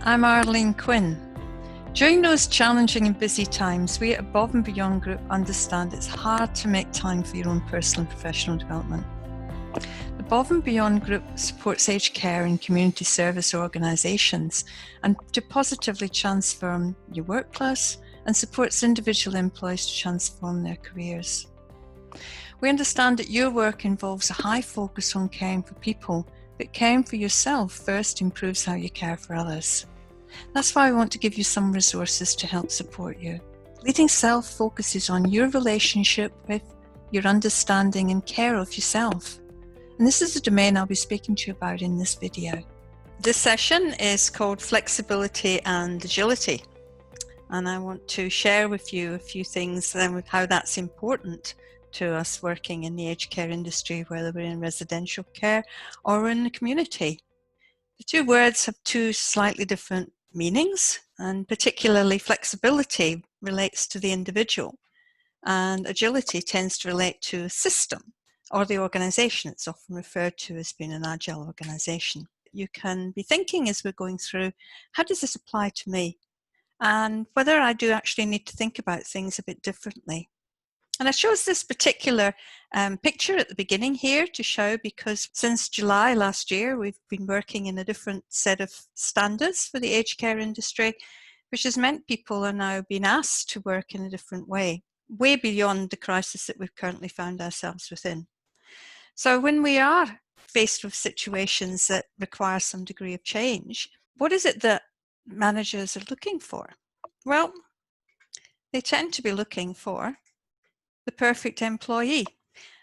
I'm Arlene Quinn. During those challenging and busy times, we at Above and Beyond Group understand it's hard to make time for your own personal and professional development. The Above and Beyond Group supports aged care and community service organisations and to positively transform your workplace and supports individual employees to transform their careers. We understand that your work involves a high focus on caring for people, but caring for yourself first improves how you care for others. That's why we want to give you some resources to help support you. Leading Self focuses on your relationship with, your understanding and care of yourself. And this is the domain I'll be speaking to you about in this video. This session is called Flexibility and Agility. And I want to share with you a few things with how that's important to us working in the aged care industry, whether we're in residential care or in the community. The two words have two slightly different meanings, and particularly flexibility relates to the individual, and agility tends to relate to a system or the organization. It's often referred to as being an agile organization. You can be thinking as we're going through, how does this apply to me? And whether I do actually need to think about things a bit differently. And I chose this particular picture at the beginning here to show because since July last year, we've been working in a different set of standards for the aged care industry, which has meant people are now being asked to work in a different way beyond the crisis that we've currently found ourselves within. So when we are faced with situations that require some degree of change, what is it that managers are looking for? Well, they tend to be looking for the perfect employee.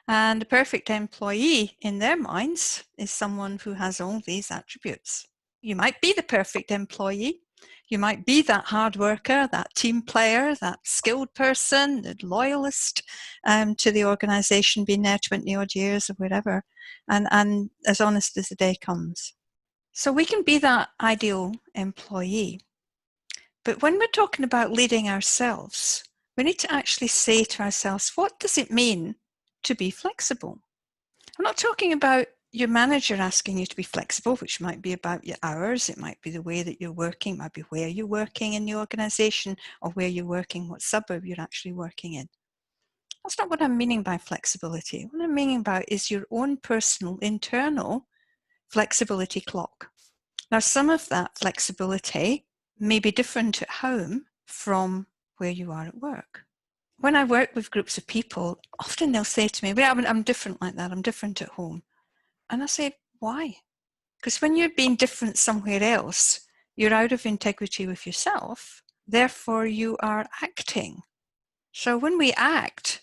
And the perfect employee in their minds is someone who has all these attributes. You might be the perfect employee. You might be that hard worker, that team player, that skilled person, the loyalist to the organization, been there 20 odd years or whatever, and as honest as the day comes. So we can be that ideal employee. But when we're talking about leading ourselves, we need to actually say to ourselves, what does it mean to be flexible? I'm not talking about your manager asking you to be flexible, which might be about your hours, it might be the way that you're working, it might be where you're working in the organization or where you're working, what suburb you're actually working in. That's not what I'm meaning by flexibility. What I'm meaning about is your own personal, internal flexibility clock. Now, some of that flexibility may be different at home from where you are at work. When I work with groups of people, often they'll say to me, well, I'm different like that, I'm different at home. And I say, why? Because when you're being different somewhere else, you're out of integrity with yourself, therefore you are acting. So when we act,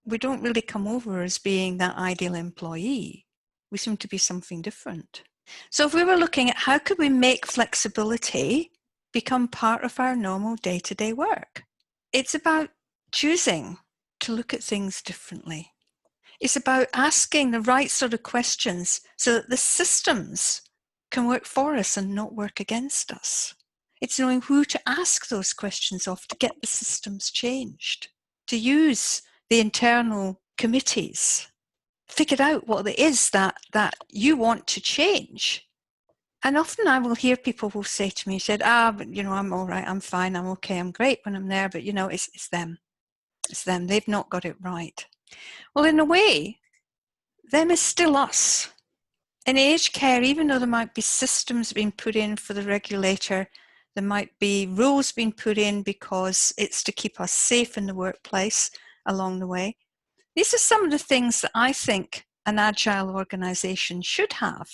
we don't really come over as being that ideal employee. We seem to be something different. So if we were looking at how could we make flexibility become part of our normal day-to-day work, it's about choosing to look at things differently. It's about asking the right sort of questions so that the systems can work for us and not work against us. It's knowing who to ask those questions of to get the systems changed, to use the internal committees, figure out what it is that you want to change. And often I will hear people will say to me, I'm all right, I'm fine, I'm okay, I'm great when I'm there, but it's them. It's them, they've not got it right. Well, in a way, them is still us. In aged care, even though there might be systems being put in for the regulator, there might be rules being put in because it's to keep us safe in the workplace along the way. These are some of the things that I think an agile organization should have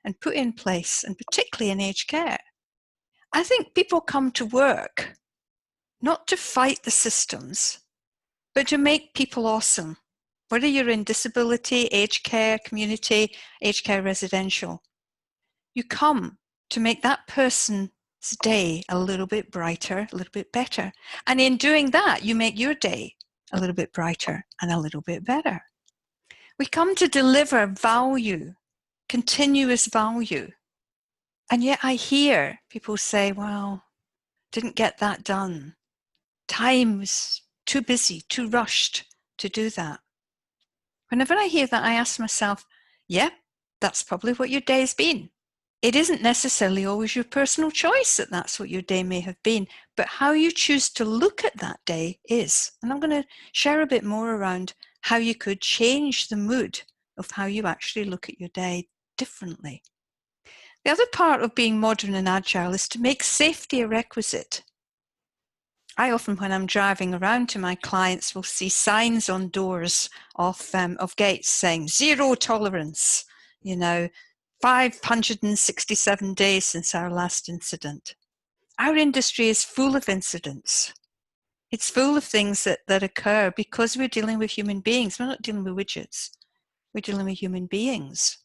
and put in place, and particularly in aged care. I think people come to work not to fight the systems, but to make people awesome. Whether you're in disability, aged care, community, aged care residential, you come to make that person's day a little bit brighter, a little bit better. And in doing that, you make your day a little bit brighter and a little bit better. We come to deliver value, continuous value. And yet I hear people say, well, didn't get that done. Time was too busy, too rushed to do that. Whenever I hear that, I ask myself, yeah, that's probably what your day's been. It isn't necessarily always your personal choice that that's what your day may have been, but how you choose to look at that day is. And I'm going to share a bit more around how you could change the mood of how you actually look at your day differently. The other part of being modern and agile is to make safety a requisite. I often, when I'm driving around to my clients, will see signs on doors of gates saying zero tolerance, 567 days since our last incident. Our industry is full of incidents. It's full of things that occur because we're dealing with human beings. We're not dealing with widgets. We're dealing with human beings.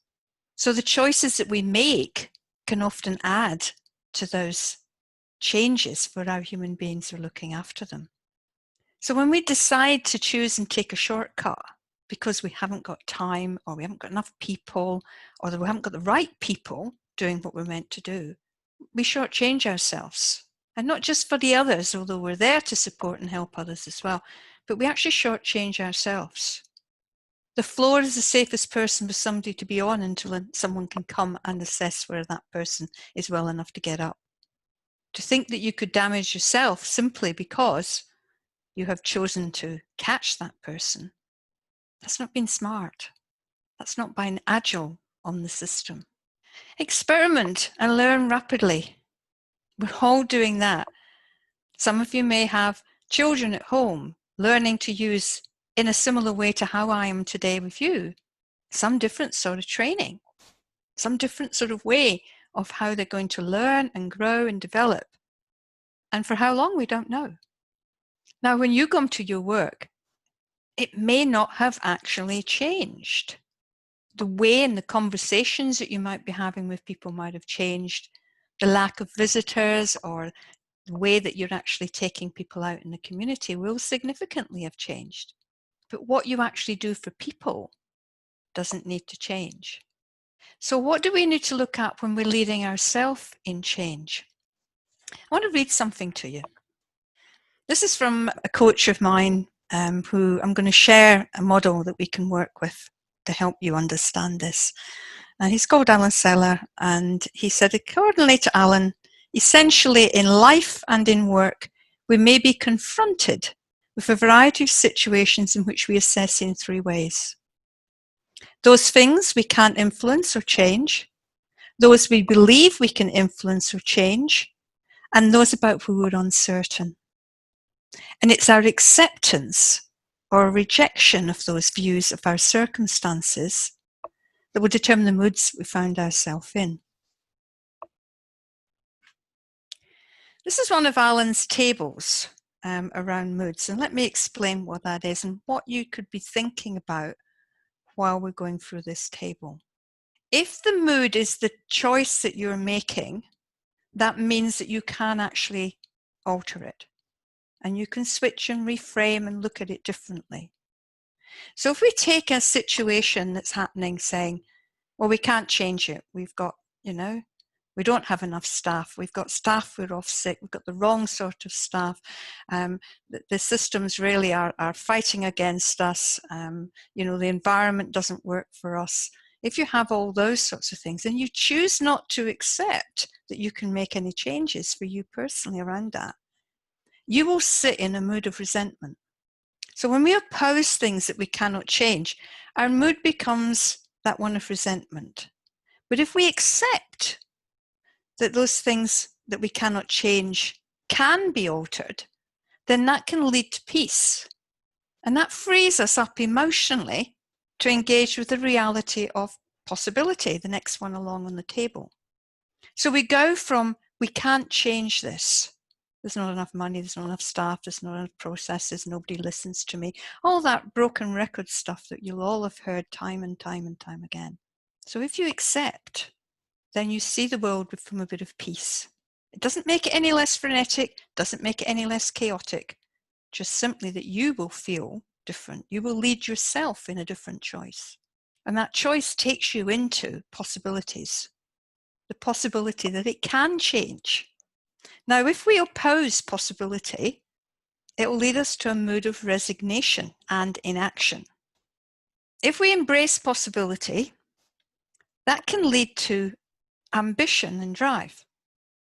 So the choices that we make can often add to those changes for how human beings are looking after them. So when we decide to choose and take a shortcut because we haven't got time, or we haven't got enough people, or we haven't got the right people doing what we're meant to do, we shortchange ourselves. And not just for the others, although we're there to support and help others as well, but we actually shortchange ourselves. The floor is the safest person for somebody to be on until someone can come and assess whether that person is well enough to get up. To think that you could damage yourself simply because you have chosen to catch that person, that's not being smart. That's not being agile on the system. Experiment and learn rapidly. We're all doing that. Some of you may have children at home learning to use in a similar way to how I am today with you, some different sort of training, some different sort of way of how they're going to learn and grow and develop. And for how long, we don't know. Now, when you come to your work, it may not have actually changed. The way and the conversations that you might be having with people might have changed. The lack of visitors or the way that you're actually taking people out in the community will significantly have changed. But what you actually do for people doesn't need to change. So what do we need to look at when we're leading ourselves in change? I want to read something to you. This is from a coach of mine who I'm going to share a model that we can work with to help you understand this. And he's called Alan Seller, and he said, accordingly to Alan, essentially in life and in work, we may be confronted with a variety of situations in which we assess in three ways. Those things we can't influence or change, those we believe we can influence or change, and those about who we're uncertain. And it's our acceptance or rejection of those views of our circumstances that will determine the moods we find ourselves in. This is one of Alan's tables around moods, and let me explain what that is and what you could be thinking about while we're going through this table. If the mood is the choice that you're making, that means that you can actually alter it, and you can switch and reframe and look at it differently. So if we take a situation that's happening saying, well, we can't change it. We've got, we don't have enough staff. We've got staff who are off sick. We've got the wrong sort of staff. The systems really are fighting against us. The environment doesn't work for us. If you have all those sorts of things, and you choose not to accept that you can make any changes for you personally around that, you will sit in a mood of resentment. So when we oppose things that we cannot change, our mood becomes that one of resentment. But if we accept that those things that we cannot change can be altered, then that can lead to peace. And that frees us up emotionally to engage with the reality of possibility, the next one along on the table. So we go from, we can't change this. There's not enough money, there's not enough staff, there's not enough processes, nobody listens to me. All that broken record stuff that you'll all have heard time and time and time again. So if you accept, then you see the world from a bit of peace. It doesn't make it any less frenetic, doesn't make it any less chaotic, just simply that you will feel different. You will lead yourself in a different choice. And that choice takes you into possibilities. The possibility that it can change. Now, if we oppose possibility, it will lead us to a mood of resignation and inaction. If we embrace possibility, that can lead to ambition and drive.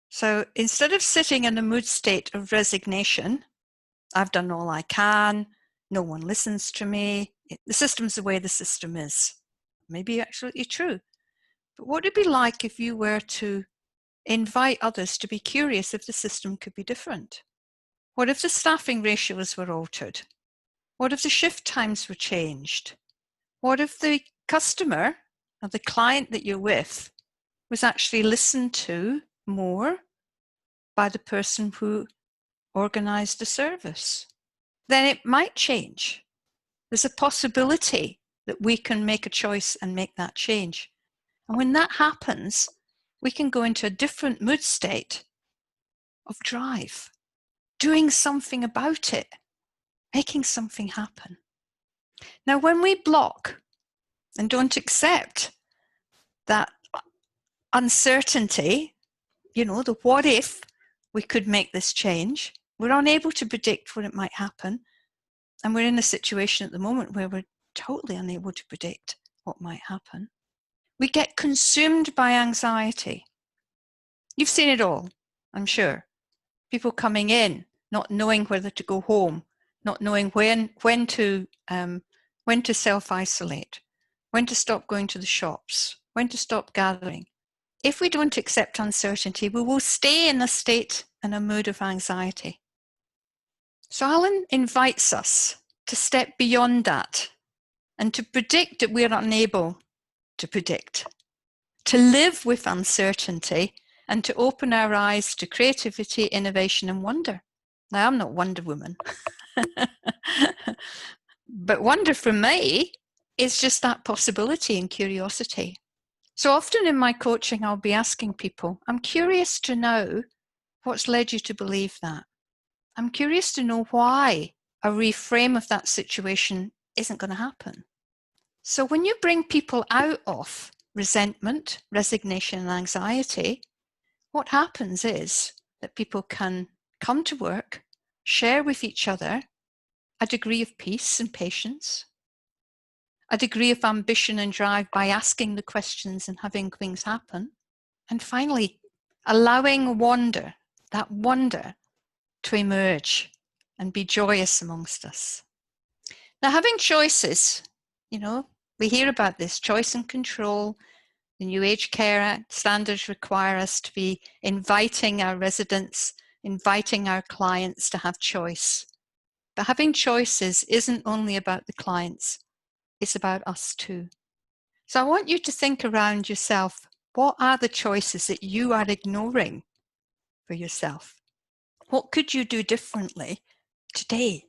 So instead of sitting in a mood state of resignation, I've done all I can, no one listens to me, the system's the way the system is. Maybe absolutely true. But what would it be like if you were to invite others to be curious if the system could be different? What if the staffing ratios were altered? What if the shift times were changed? What if the customer or the client that you're with was actually listened to more by the person who organized the service? Then it might change. There's a possibility that we can make a choice and make that change. And when that happens, we can go into a different mood state of drive, doing something about it, making something happen. Now, when we block and don't accept that uncertainty, the what if we could make this change, we're unable to predict when it might happen. And we're in a situation at the moment where we're totally unable to predict what might happen. We get consumed by anxiety. You've seen it all, I'm sure. People coming in, not knowing whether to go home, not knowing when to self-isolate, when to stop going to the shops, when to stop gathering. If we don't accept uncertainty, we will stay in a state and a mood of anxiety. So Alan invites us to step beyond that and to predict that we're unable to predict, to live with uncertainty and to open our eyes to creativity, innovation, and wonder. Now, I'm not Wonder Woman, but wonder for me is just that possibility and curiosity. So often in my coaching, I'll be asking people, I'm curious to know what's led you to believe that. I'm curious to know why a reframe of that situation isn't going to happen. So when you bring people out of resentment, resignation, and anxiety, what happens is that people can come to work, share with each other a degree of peace and patience, a degree of ambition and drive by asking the questions and having things happen, and finally allowing wonder, that wonder, to emerge and be joyous amongst us. Now, having choices, we hear about this, choice and control. The New Age Care Act standards require us to be inviting our residents, inviting our clients to have choice. But having choices isn't only about the clients, it's about us too. So I want you to think around yourself, what are the choices that you are ignoring for yourself? What could you do differently today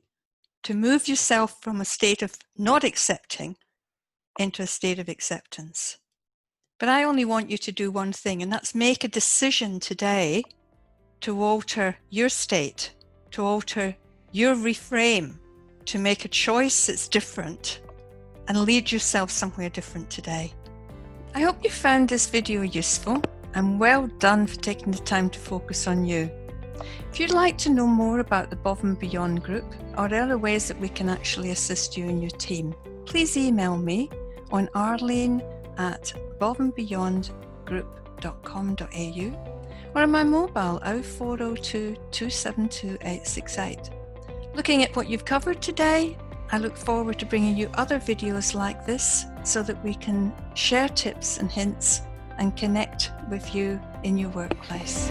to move yourself from a state of not accepting into a state of acceptance? But I only want you to do one thing, and that's make a decision today to alter your state, to alter your reframe, to make a choice that's different and lead yourself somewhere different today. I hope you found this video useful, and well done for taking the time to focus on you. If you'd like to know more about the Above and Beyond group or other ways that we can actually assist you and your team, please email me on arlene@aboveandbeyondgroup.com.au or on my mobile 0402 272 868. Looking at what you've covered today, I look forward to bringing you other videos like this so that we can share tips and hints and connect with you in your workplace.